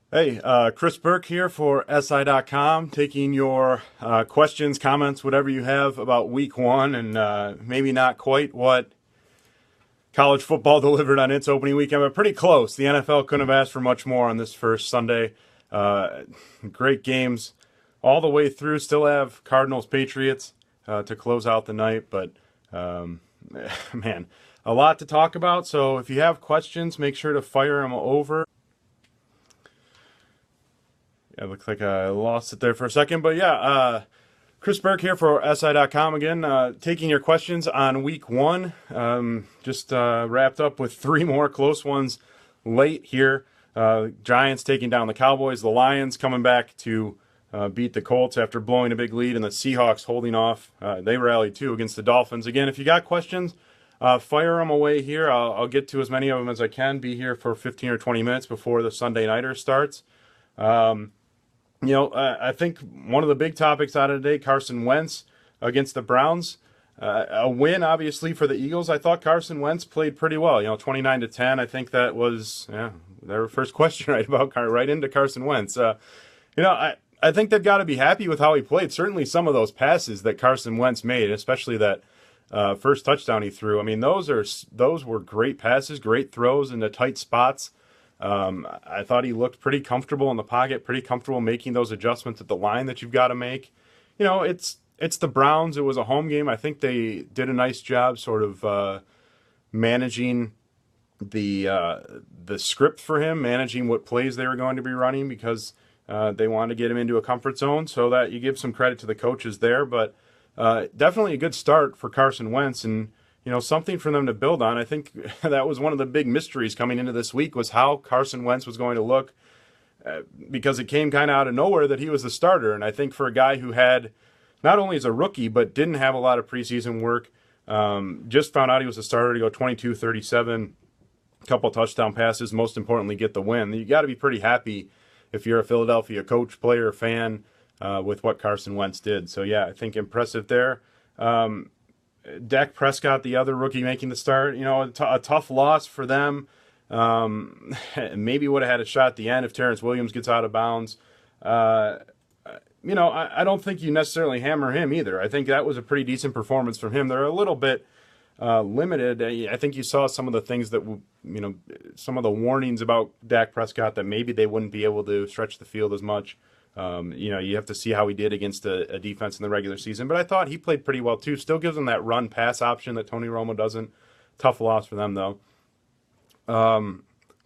Hey, Chris Burke here for SI.com, taking your questions, comments, whatever you have about week one and maybe not quite what college football delivered on its opening weekend, but pretty close. The NFL couldn't have asked for much more on this first Sunday. Uh, Great games all the way through. Still have Cardinals Patriots to close out the night, but um, man, a lot to talk about. So if you have questions, make sure to fire them over. Yeah, it looks like I lost it there for a second, but yeah, Chris Burke here for SI.com again, taking your questions on week one. Just wrapped up with three more close ones late here. Giants taking down the Cowboys, the Lions coming back to beat the Colts after blowing a big lead, and the Seahawks holding off. They rallied too against the Dolphins. Again, if you got questions, fire them away here. I'll get to as many of them as I can. Be here for 15 or 20 minutes before the Sunday Nighter starts. I think one of the big topics out of today, Carson Wentz against the Browns. A win, obviously, for the Eagles. I thought Carson Wentz played pretty well. 29-10. I think that was their first question right into Carson Wentz. I think they've got to be happy with how he played. Certainly, some of those passes that Carson Wentz made, especially that first touchdown he threw. I mean, those were great passes, great throws into tight spots. I thought he looked pretty comfortable in the pocket, pretty comfortable making those adjustments at the line that you've got to make. It's the Browns. It was a home game. I think they did a nice job sort of managing the script for him, managing what plays they were going to be running because they wanted to get him into a comfort zone. So that you give some credit to the coaches there, but definitely a good start for Carson Wentz and something for them to build on. I think that was one of the big mysteries coming into this week was how Carson Wentz was going to look because it came kind of out of nowhere that he was the starter. And I think for a guy who had not only as a rookie, but didn't have a lot of preseason work, just found out he was a starter to go 22-37, a couple touchdown passes, most importantly, get the win. You got to be pretty happy if you're a Philadelphia coach, player, fan with what Carson Wentz did. So, yeah, I think impressive there. Dak Prescott, the other rookie making the start, a tough loss for them. Maybe would have had a shot at the end if Terrence Williams gets out of bounds. I don't think you necessarily hammer him either. I think that was a pretty decent performance from him. They're a little bit limited. I think you saw some of the things that, some of the warnings about Dak Prescott that maybe they wouldn't be able to stretch the field as much. You have to see how he did against a defense in the regular season. But I thought he played pretty well, too. Still gives him that run-pass option that Tony Romo doesn't. Tough loss for them, though.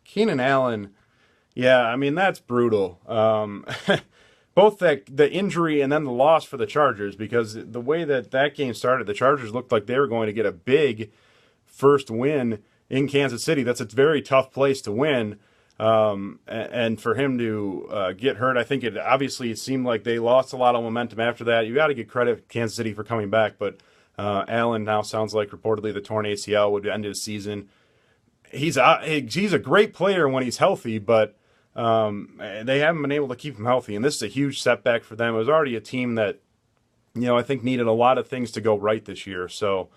Keenan Allen, yeah, I mean, that's brutal. Both the injury and then the loss for the Chargers, because the way that game started, the Chargers looked like they were going to get a big first win in Kansas City. That's a very tough place to win. And for him to get hurt, I think it seemed like they lost a lot of momentum after that. You got to give credit to Kansas City for coming back, but Allen now sounds like reportedly the torn ACL would end his season. He's a great player when he's healthy, but they haven't been able to keep him healthy, and this is a huge setback for them. It was already a team that I think needed a lot of things to go right this year. So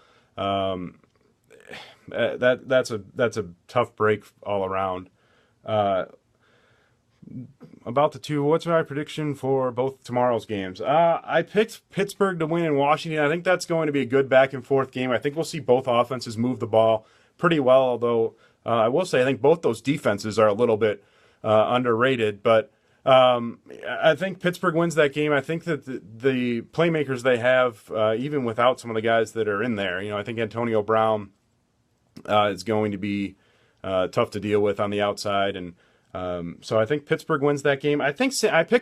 that's a tough break all around. About the two, what's my prediction for both tomorrow's games? I picked Pittsburgh to win in Washington. I think that's going to be a good back and forth game. I think we'll see both offenses move the ball pretty well, although I will say I think both those defenses are a little bit underrated. But I think Pittsburgh wins that game. I think that the playmakers they have, even without some of the guys that are in there, I think Antonio Brown is going to be tough to deal with on the outside, and so I think Pittsburgh wins that game. I picked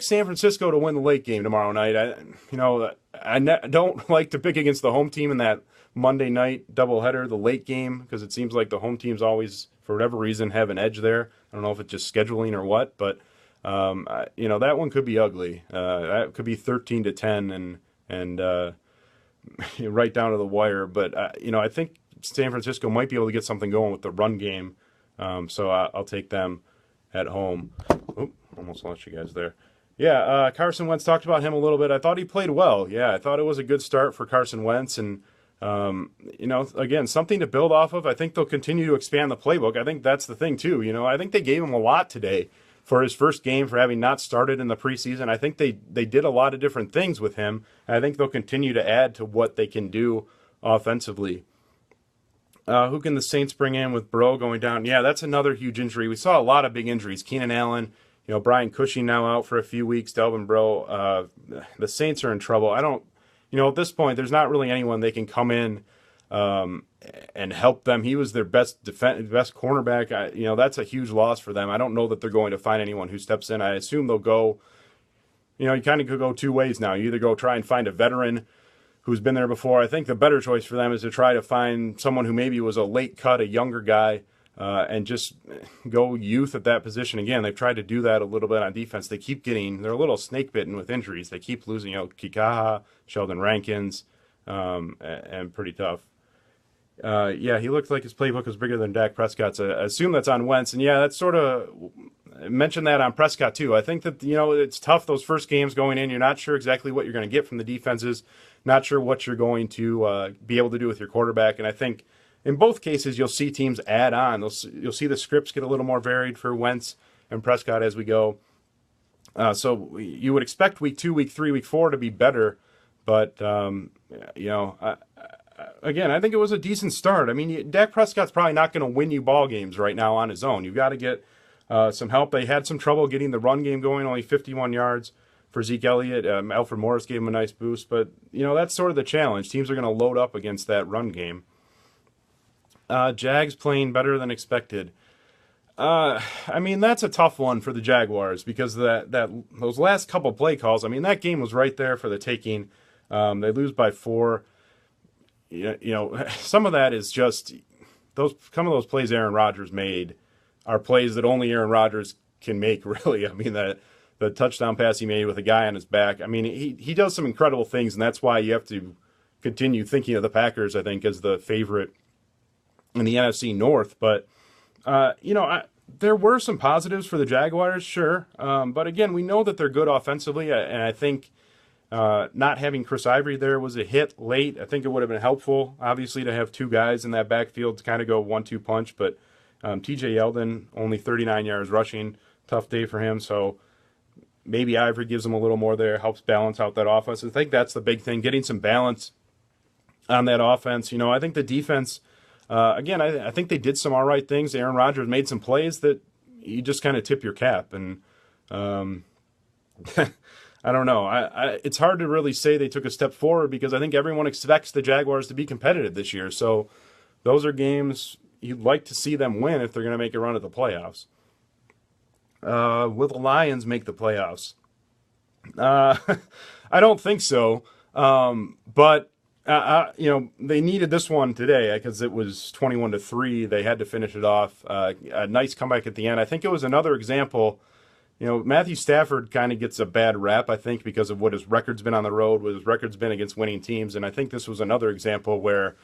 San Francisco to win the late game tomorrow night. I don't like to pick against the home team in that Monday night doubleheader, the late game, because it seems like the home teams always, for whatever reason, have an edge there. I don't know if it's just scheduling or what, but that one could be ugly. That could be 13-10 and right down to the wire. But I think San Francisco might be able to get something going with the run game. So I'll take them at home. Oop, almost lost you guys there. Yeah, Carson Wentz, talked about him a little bit. I thought he played well. Yeah, I thought it was a good start for Carson Wentz. And, again, something to build off of. I think they'll continue to expand the playbook. I think that's the thing, too. I think they gave him a lot today for his first game, for having not started in the preseason. I think they did a lot of different things with him. And I think they'll continue to add to what they can do offensively. Who can the Saints bring in with Burrow going down? Yeah, that's another huge injury. We saw a lot of big injuries. Keenan Allen, Brian Cushing now out for a few weeks. Delvin Breaux. The Saints are in trouble. At this point, there's not really anyone they can come in and help them. He was their best cornerback. That's a huge loss for them. I don't know that they're going to find anyone who steps in. I assume they'll go, you kind of could go two ways now. You either go try and find a veteran who's been there before. I think the better choice for them is to try to find someone who maybe was a late cut, a younger guy, and just go youth at that position. Again, they've tried to do that a little bit on defense. They're a little snake bitten with injuries. They keep losing, Kikaha, Sheldon Rankins, and pretty tough. He looked like his playbook was bigger than Dak Prescott's. I assume that's on Wentz. And that's sort of mentioned that on Prescott too. I think that, it's tough those first games going in. You're not sure exactly what you're going to get from the defenses, not sure what you're going to be able to do with your quarterback. And I think in both cases, you'll see teams add on. You'll see the scripts get a little more varied for Wentz and Prescott as we go. So you would expect week 2, week 3, week 4 to be better. But, again, I think it was a decent start. I mean, Dak Prescott's probably not going to win you ball games right now on his own. You've got to get some help. They had some trouble getting the run game going, only 51 yards for Zeke Elliott. Alfred Morris gave him a nice boost. But, that's sort of the challenge. Teams are going to load up against that run game. Jags playing better than expected. That's a tough one for the Jaguars because those last couple play calls, that game was right there for the taking. They lose by 4. Some of that is just some of those plays Aaron Rodgers made are plays that only Aaron Rodgers can make, really. The touchdown pass he made with a guy on his back. He does some incredible things, and that's why you have to continue thinking of the Packers, I think, as the favorite in the NFC North. But, there were some positives for the Jaguars, sure. But again, we know that they're good offensively, and I think not having Chris Ivory there was a hit late. I think it would have been helpful, obviously, to have two guys in that backfield to kind of go 1-2 punch. But TJ Yeldon, only 39 yards rushing, tough day for him. So maybe Ivory gives him a little more there, helps balance out that offense. I think that's the big thing, getting some balance on that offense. I think the defense, again, I think they did some all right things. Aaron Rodgers made some plays that you just kind of tip your cap. And I don't know. It's hard to really say they took a step forward because I think everyone expects the Jaguars to be competitive this year. So those are games you'd like to see them win if they're going to make a run at the playoffs. Will the Lions make the playoffs? I don't think so. But they needed this one today because it was 21-3. They had to finish it off. A nice comeback at the end. I think it was another example. Matthew Stafford kind of gets a bad rap, I think, because of what his record's been on the road, what his record's been against winning teams. And I think this was another example where,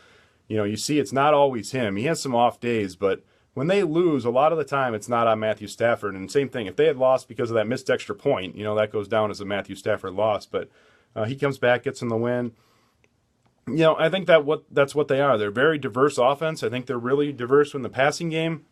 you see it's not always him. He has some off days, but when they lose, a lot of the time it's not on Matthew Stafford. And same thing, if they had lost because of that missed extra point, that goes down as a Matthew Stafford loss. But he comes back, gets in the win. I think that's what they are. They're very diverse offense. I think they're really diverse in the passing game.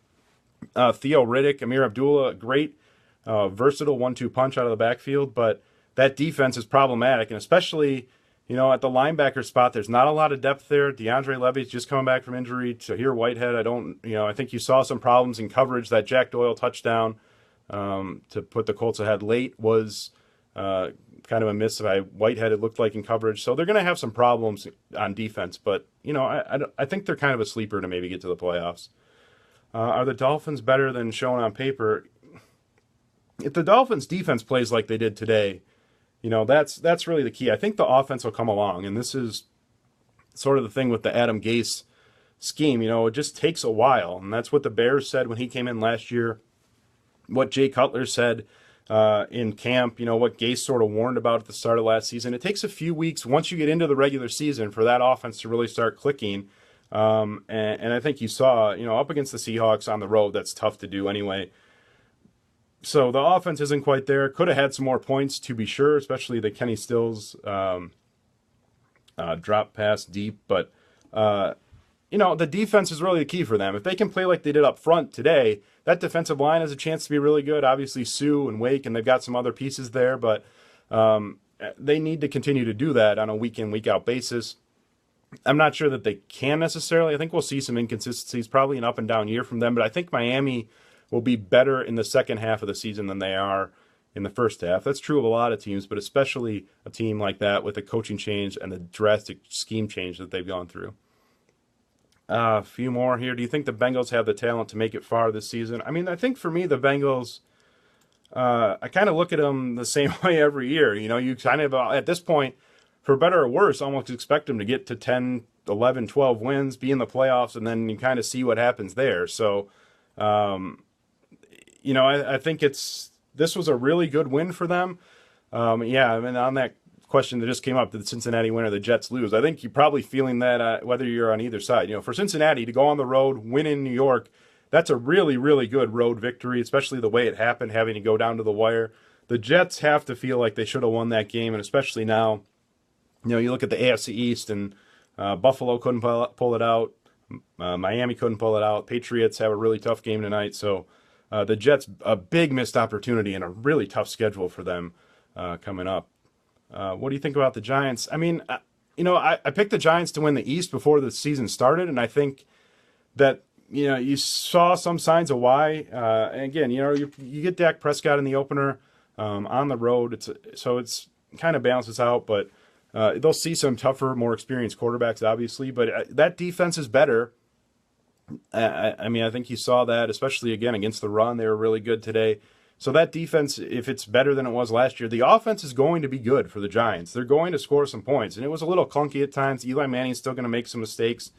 Theo Riddick, Amir Abdullah, great. Versatile 1-2 punch out of the backfield, but that defense is problematic, and especially, at the linebacker spot, there's not a lot of depth there. DeAndre Levy's just coming back from injury. Tahir Whitehead, I think you saw some problems in coverage. That Jack Doyle touchdown to put the Colts ahead late was kind of a miss by Whitehead, it looked like, in coverage. So they're going to have some problems on defense, but, I think they're kind of a sleeper to maybe get to the playoffs. Are the Dolphins better than shown on paper? If the Dolphins' defense plays like they did today, that's really the key. I think the offense will come along, and this is sort of the thing with the Adam Gase scheme. It just takes a while, and that's what the Bears said when he came in last year, what Jay Cutler said in camp, what Gase sort of warned about at the start of last season. It takes a few weeks once you get into the regular season for that offense to really start clicking, and I think you saw, up against the Seahawks on the road, that's tough to do anyway. So the offense isn't quite there. Could have had some more points, to be sure, especially the Kenny Stills drop pass deep. But the defense is really the key for them. If they can play like they did up front today, that defensive line has a chance to be really good. Obviously, Sue and Wake, and they've got some other pieces there, but they need to continue to do that on a week in, week out basis. I'm not sure that they can necessarily. I think we'll see some inconsistencies, probably an up and down year from them, but I think Miami will be better in the second half of the season than they are in the first half. That's true of a lot of teams, but especially a team like that with the coaching change and the drastic scheme change that they've gone through. A few more here. Do you think the Bengals have the talent to make it far this season? I mean, I think for me, the Bengals, I kind of look at them the same way every year. You kind of, at this point, for better or worse, almost expect them to get to 10, 11, 12 wins, be in the playoffs, and then you kind of see what happens there. So, I think this was a really good win for them. Yeah, I mean, on that question that just came up, did Cincinnati win or the Jets lose? I think you're probably feeling that whether you're on either side. For Cincinnati to go on the road, win in New York, that's a really, really good road victory, especially the way it happened, having to go down to the wire. The Jets have to feel like they should have won that game, and especially now, you look at the AFC East, and Buffalo couldn't pull it out. Miami couldn't pull it out. Patriots have a really tough game tonight. So the Jets, a big missed opportunity and a really tough schedule for them coming up. What do you think about the Giants? I mean, I picked the Giants to win the East before the season started, and I think that, you saw some signs of why. And again, you get Dak Prescott in the opener on the road. It's kind of balances out, but they'll see some tougher, more experienced quarterbacks, obviously. But that defense is better. I mean, I think you saw that, especially, again, against the run. They were really good today. So that defense, if it's better than it was last year, the offense is going to be good for the Giants. They're going to score some points. And it was a little clunky at times. Eli Manning's still going to make some mistakes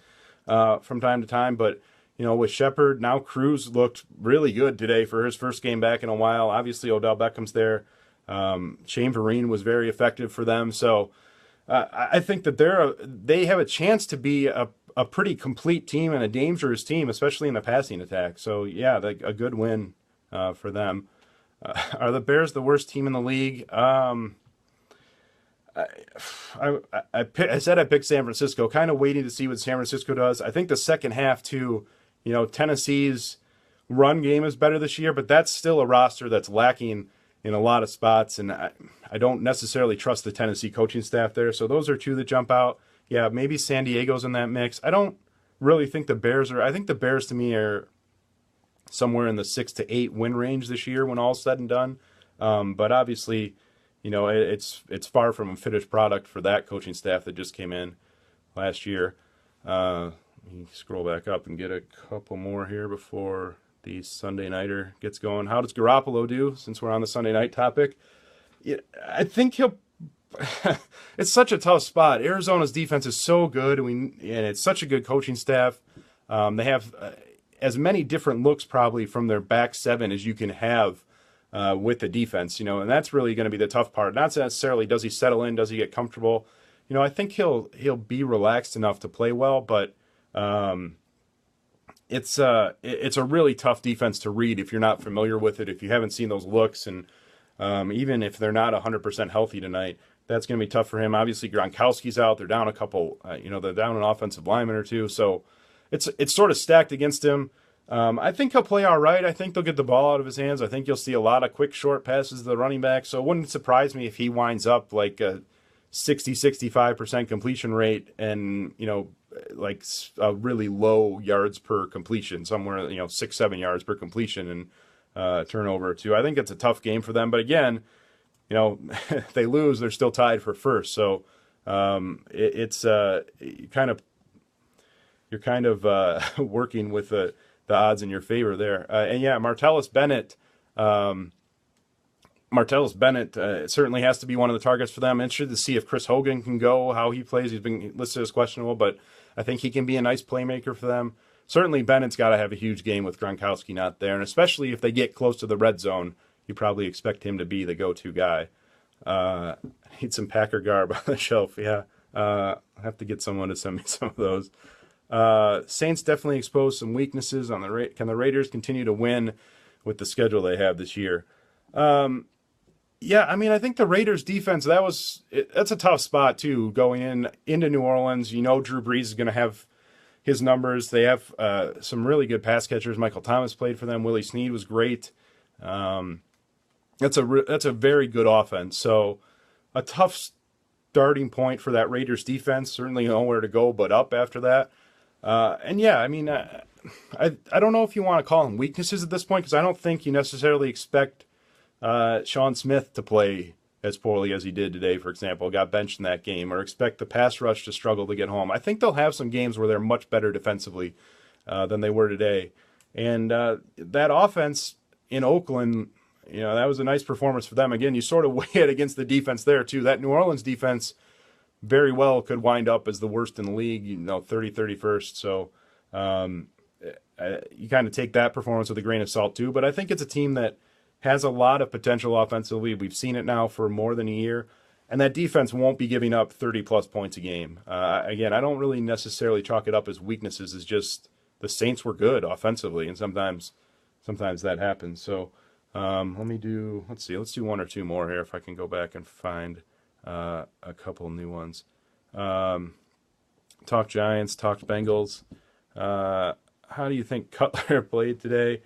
from time to time. But, with Shepard, now Cruz looked really good today for his first game back in a while. Obviously, Odell Beckham's there. Shane Vereen was very effective for them. So I think that they have a chance to be a pretty complete team and a dangerous team, especially in the passing attack. So, yeah, a good win for them. Are the Bears the worst team in the league? I said I picked San Francisco, kind of waiting to see what San Francisco does. I think the second half, too, Tennessee's run game is better this year, but that's still a roster that's lacking in a lot of spots, and I don't necessarily trust the Tennessee coaching staff there. So those are two that jump out. Yeah, maybe San Diego's in that mix. I don't really think the Bears are. I think the Bears, to me, are somewhere in the 6 to 8 win range this year when all's said and done. But obviously, it's far from a finished product for that coaching staff that just came in last year. Let me scroll back up and get a couple more here before the Sunday Nighter gets going. How does Garoppolo do, since we're on the Sunday night topic? I think he'll... It's such a tough spot. Arizona's defense is so good, and it's such a good coaching staff. They have as many different looks probably from their back seven as you can have with the defense, and that's really going to be the tough part. Not necessarily does he settle in, does he get comfortable. I think he'll be relaxed enough to play well, but it's a really tough defense to read if you're not familiar with it, if you haven't seen those looks, and even if they're not 100% healthy tonight, that's going to be tough for him. Obviously, Gronkowski's out. They're down a couple, they're down an offensive lineman or two, so it's sort of stacked against him. I think he'll play all right. I think they'll get the ball out of his hands. I think you'll see a lot of quick, short passes to the running back, so it wouldn't surprise me if he winds up like a 60-65% completion rate and, like a really low yards per completion, somewhere, 6-7 yards per completion and turnover or two. I think it's a tough game for them. But again, if they lose, they're still tied for first. So it's you're kind of working with the odds in your favor there. And yeah, Martellus Bennett certainly has to be one of the targets for them. Interested to see if Chris Hogan can go, how he plays. He's been listed as questionable, but I think he can be a nice playmaker for them. Certainly Bennett's got to have a huge game with Gronkowski not there, and especially if they get close to the red zone, you probably expect him to be the go-to guy. Need some Packer garb on the shelf, yeah. I'll have to get someone to send me some of those. Saints definitely exposed some weaknesses on the can the Raiders continue to win with the schedule they have this year? Yeah, I mean, I think the Raiders defense, that's a tough spot too, going into New Orleans. Drew Brees is going to have his numbers. They have some really good pass catchers. Michael Thomas played for them. Willie Snead was great. That's a very good offense. So a tough starting point for that Raiders defense. Certainly nowhere to go but up after that. And yeah, I mean, I don't know if you want to call them weaknesses at this point, because I don't think you necessarily expect Sean Smith to play as poorly as he did today, for example, got benched in that game, or expect the pass rush to struggle to get home. I think they'll have some games where they're much better defensively than they were today. And that offense in Oakland, that was a nice performance for them. Again, you sort of weigh it against the defense there, too. That New Orleans defense very well could wind up as the worst in the league, 31st. So you kind of take that performance with a grain of salt, too. But I think it's a team that has a lot of potential offensively. We've seen it now for more than a year. And that defense won't be giving up 30-plus points a game. Again, I don't really necessarily chalk it up as weaknesses. It's just the Saints were good offensively, and sometimes that happens. So let's do one or two more here if I can go back and find a couple new ones. Talk Giants, talk Bengals. How do you think Cutler played today?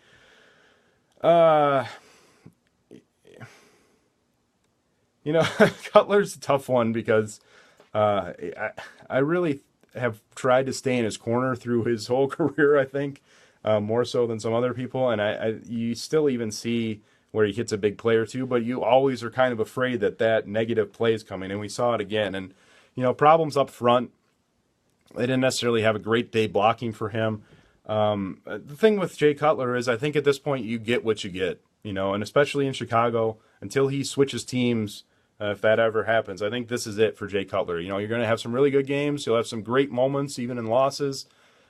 Cutler's a tough one because I really have tried to stay in his corner through his whole career, I think, more so than some other people. And you still even see where he hits a big play or two, but you always are kind of afraid that negative play is coming. And we saw it again. And, problems up front. They didn't necessarily have a great day blocking for him. The thing with Jay Cutler is I think at this point you get what you get, and especially in Chicago, until he switches teams, if that ever happens, I think this is it for Jay Cutler. You're going to have some really good games. You'll have some great moments, even in losses,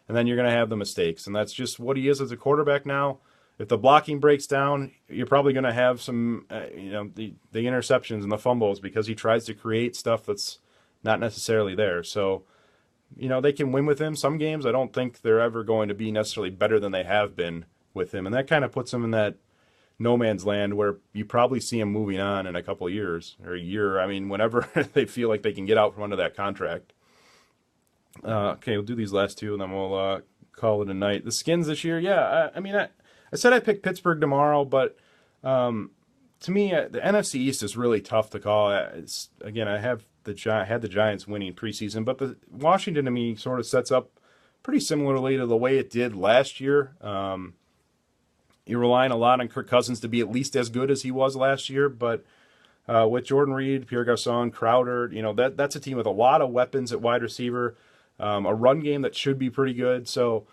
and then you're going to have the mistakes. And that's just what he is as a quarterback now. If the blocking breaks down, you're probably going to have some, the interceptions and the fumbles because he tries to create stuff that's not necessarily there. So, they can win with him some games. I don't think they're ever going to be necessarily better than they have been with him. And that kind of puts him in that no man's land where you probably see him moving on in a couple of years or a year. I mean, whenever they feel like they can get out from under that contract. Okay, we'll do these last two and then we'll call it a night. The Skins this year, yeah. I said I picked Pittsburgh tomorrow, but to me, the NFC East is really tough to call. I had the Giants winning preseason, but the Washington to me sort of sets up pretty similarly to the way it did last year. You're relying a lot on Kirk Cousins to be at least as good as he was last year, but with Jordan Reed, Pierre Garçon, Crowder, that's a team with a lot of weapons at wide receiver, a run game that should be pretty good. So,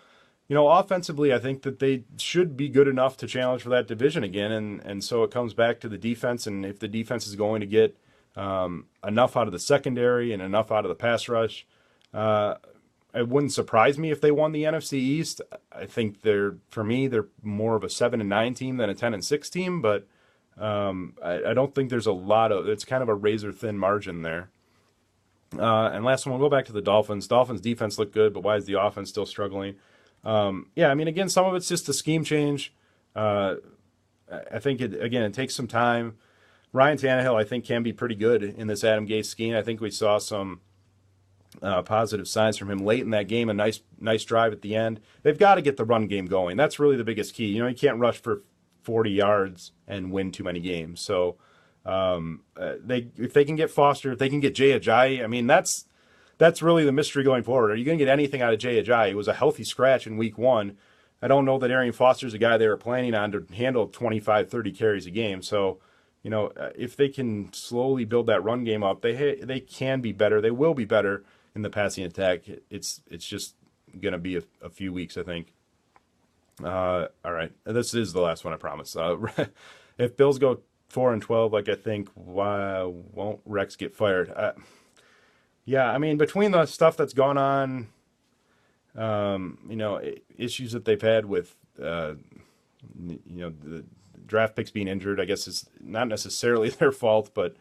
offensively, I think that they should be good enough to challenge for that division again, and so it comes back to the defense, and if the defense is going to get enough out of the secondary and enough out of the pass rush, it wouldn't surprise me if they won the NFC East. I think they're more of a 7-9 team than a 10-6 team, but I don't think there's it's kind of a razor thin margin there. And last one, we'll go back to the Dolphins. Dolphins defense looked good, but why is the offense still struggling? Again, some of it's just a scheme change. I think it takes some time. Ryan Tannehill, I think, can be pretty good in this Adam Gase scheme. I think we saw some positive signs from him late in that game, a nice drive at the end. They've got to get the run game going. That's really the biggest key. You can't rush for 40 yards and win too many games. So if they can get Foster, if they can get Jay Ajayi, that's really the mystery going forward. Are you going to get anything out of Jay Ajayi? It was a healthy scratch in week 1. I don't know that Arian Foster's a guy they were planning on to handle 25, 30 carries a game. So, if they can slowly build that run game up, they can be better. They will be better in the passing attack. It's just going to be a few weeks, I think. All right. This is the last one, I promise. If Bills go 4-12, like I think, why won't Rex get fired? Between the stuff that's gone on, issues that they've had with, the draft picks being injured, I guess is not necessarily their fault, but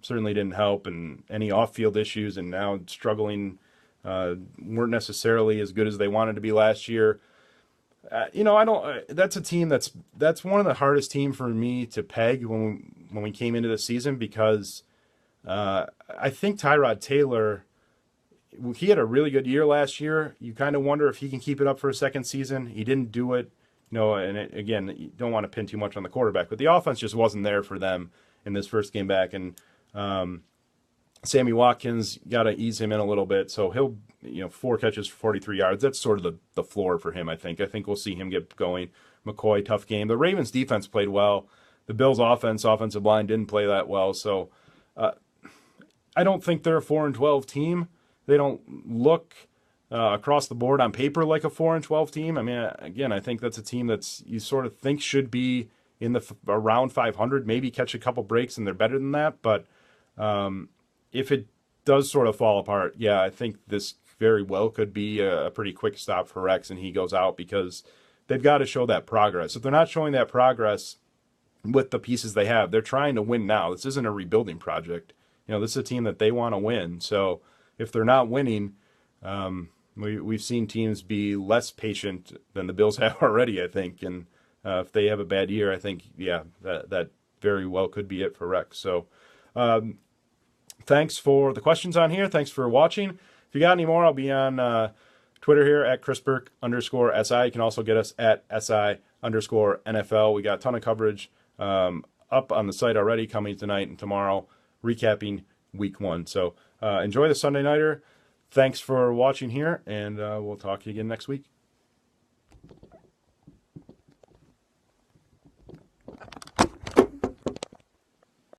certainly didn't help. And any off-field issues and now struggling weren't necessarily as good as they wanted to be last year. That's a team that's one of the hardest teams for me to peg when we came into the season because I think Tyrod Taylor he had a really good year last year. You kind of wonder if he can keep it up for a second season. He didn't do it, and again, you don't want to pin too much on the quarterback, but the offense just wasn't there for them in this first game back. And Sammy Watkins, got to ease him in a little bit. So he'll, 4 catches for 43 yards. That's sort of the floor for him, I think. I think we'll see him get going. McCoy, tough game. The Ravens defense played well. The Bills offensive line didn't play that well. So I don't think they're a 4-12 team. They don't look across the board on paper like a 4-12 team. I mean, again, I think that's a team that's you sort of think should be in the around 500, maybe catch a couple breaks and they're better than that. But if it does sort of fall apart, yeah, I think this very well could be a pretty quick stop for Rex and he goes out because they've got to show that progress. If they're not showing that progress with the pieces they have, they're trying to win now. This isn't a rebuilding project. This is a team that they want to win. So if they're not winning, we've seen teams be less patient than the Bills have already, I think. And if they have a bad year, I think, yeah, that very well could be it for Rex. So thanks for the questions on here. Thanks for watching. If you got any more, I'll be on Twitter here at Chris Burke _SI. You can also get us at SI_NFL. We got a ton of coverage up on the site already coming tonight and tomorrow, recapping week 1. So enjoy the Sunday Nighter. Thanks for watching here, and we'll talk to you again next week.